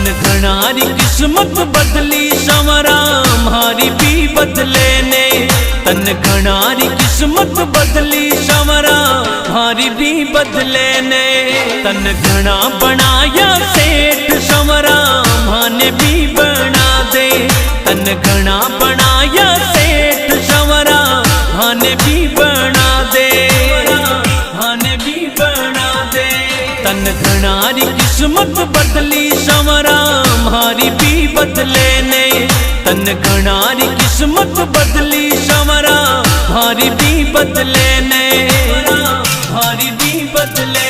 तन घणारी किस्मत बदली संवरा मारी भी बदले ने। तन घणारी किस्मत बदली संवरा मारी भी बदले ने। तन घना बनाया सेठ संवरा माने भी बना दे। तन घना बनाया सेठ संवरा माने भी बना दे। माने भी बना दे। तन घणारी किस्मत बदली संवरा मारी भी बदले ने। तन घणारी किस्मत बदली संवरा मारी भी बदले ने। मारी भी बदले